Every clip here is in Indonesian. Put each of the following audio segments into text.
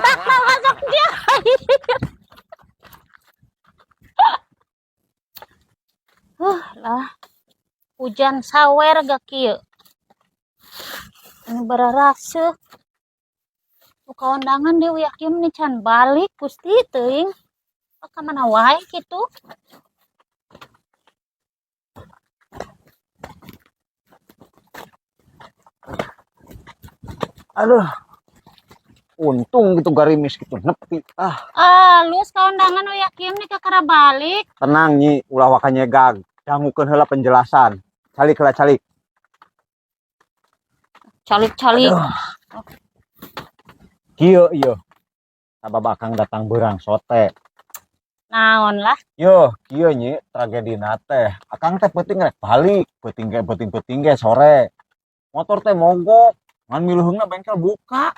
tak masuk dia. Lah hujan sawer gak kieu. Ini berarase. Buka undangan dia yakin nih can balik Gusti teuing. Ka mana wae kitu. Aduh. Untung gitu garimis gitu nepi. Lus ka undangan we yakin nih kakara balik. Tenang Nyi, ulah wakanya gag. Dangukeun heula penjelasan. Calik heula calik. Calik-calik. Kieu ieu. Sababakang datang beurang sote. Naon lah. Yo, kieu Nyi, tragedina teh. Akang teh penting rek balik, penting ge sore. Motor teh mogok, ngan miluheungna bengkel buka.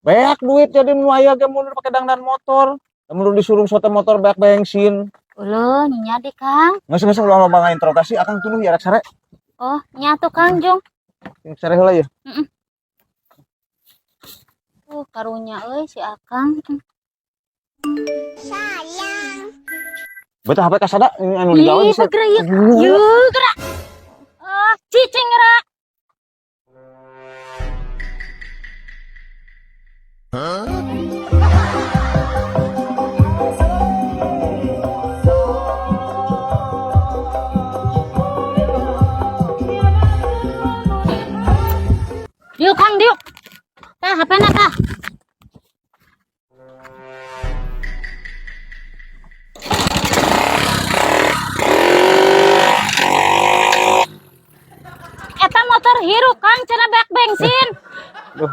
Beak duit jadi nu aya ge mun pake dangdan motor. Mun disuruh sote motor beak bensin. Uleuh nya di Kang. Geus ulah loba ngainterogasi akang tuluy ya rek sare. Oh, nya tuh Kang Jung. Sare heula ya. Karunya euy si Akang. Betul HP kasada anu digawe Ih, gerak yuk gerak. Cicing gerak. Diuk Kang diuk. Tah HP-na tah. Eta motor hirup Kang cenah beak bensin. Duh.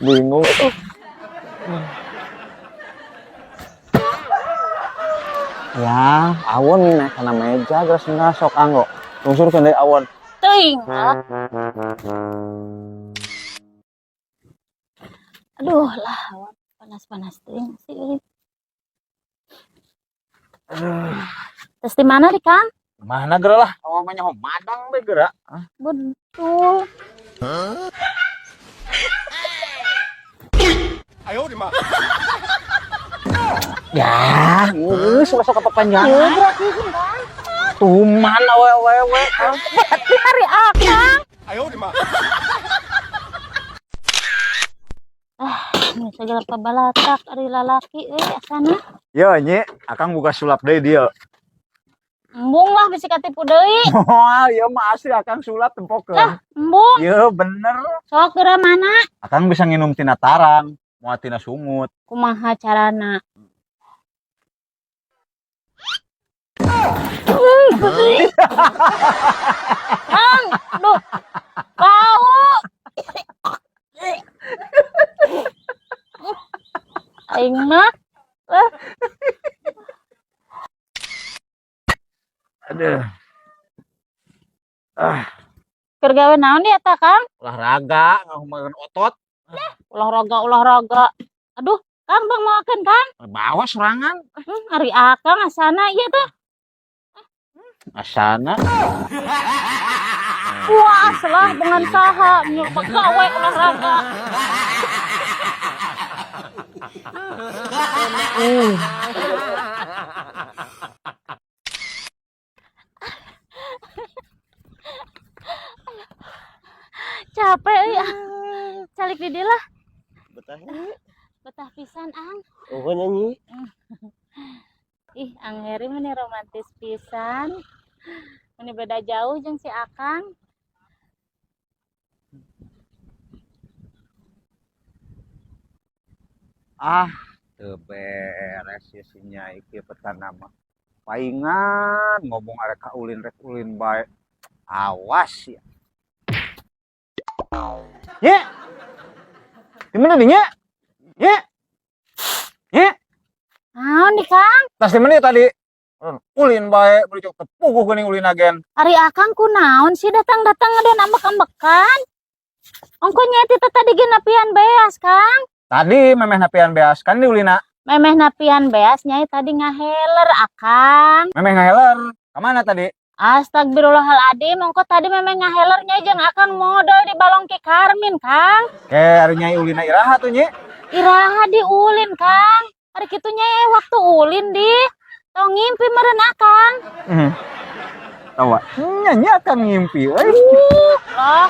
Bingung. Ya, awon nih kana meja geus ngasok anggo. Lungsurkeun deui awon. Teuing. Aduh lah, panas-panas teuing sih. Terus di mana di Kang? Mana geura lah, awal mah nyaho madang we geura. Betul. Ayo di mah. Ya, geus masuk ke pepanjangan. Yuk berarti Kang. Tuman awe-awe. Berarti hari Akang. Ayo di mah. Ini segala pabalatak ari lalaki asana. Yo Nyi, akang buka sulap deui dieu. Embung lah bisi katipu deui. Moal ieu mah asli akang sulap tempokeun. Lah, embung. Ieu bener. Sok geura mana? Akang bisa nginum tina tarang, moal tina sumut. Kumaha carana? Kang, duh. Bau. Aing mah. Aduh. Keur gawe naon di eta Kang? Olahraga, ngahumakeun otot. Olahraga. Aduh, Kang bang moakeun Kang. Bawa serangan. Ari Akang asana ieu teh. Asana. Wah, salah dengan saha nyuruh pegawai olahraga. Capek ya. Calik di dieu lah. Betah pisan Ang. Oh nyanyi. Ih, Anggeri mah romantis pisan. Ini beda jauh jeung si Akang. Teu beres ya si Nyai kieu petana mah. Paingan ngomong arek ka ulin rek ulin bae. Awas ya. Ye. Di mana nih, Nye? Ye. Ye. Naon di Kang? Tas di mana tadi? Ulin bae, beli cok tepuguh geuning ulin agen. Ari Akang kunaon sih datang-datang ngadon ambek-ambekan? Ongko nyeti tadi ge napian beas, Kang. Tadi memeh napian beas kan di ulina. Memeh napian beas nyai tadi ngaheler Akang. Memeh ngaheler. Ka mana tadi? Astagfirullahaladzim, engko tadi memang ngahelernya jeung akang modal di balong Ki Karmin, Kang. Kayak hari nyai ulina iraha tuh Nyi. Iraha di ulin, Kang. Hari kitu nyai waktu ulin di tong ngimpi meureun akang. Tawa. Nyanyi akan ngimpi. Lah,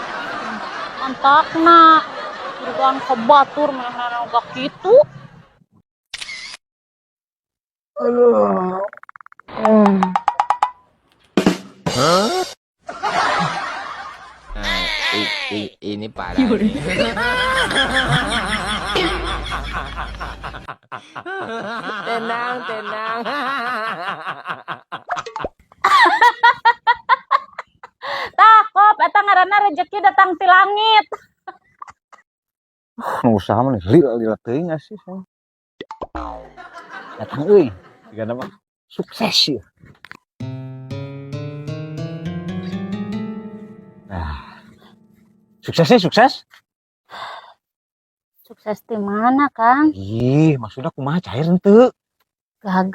antakna. Kurang kebatur mana gak kitu. Aduh. Ini parah. Nih. Tenang, tenang. Takop, eta ngaranna rezeki datang ti langit. Usaha mah lila teuing sih. Datang euy. Digana mah sukses ya. Nah. Suksesnya sukses? Sukses di mana, Kang? Ih, maksudnya kumaha cair henteu? Gagal.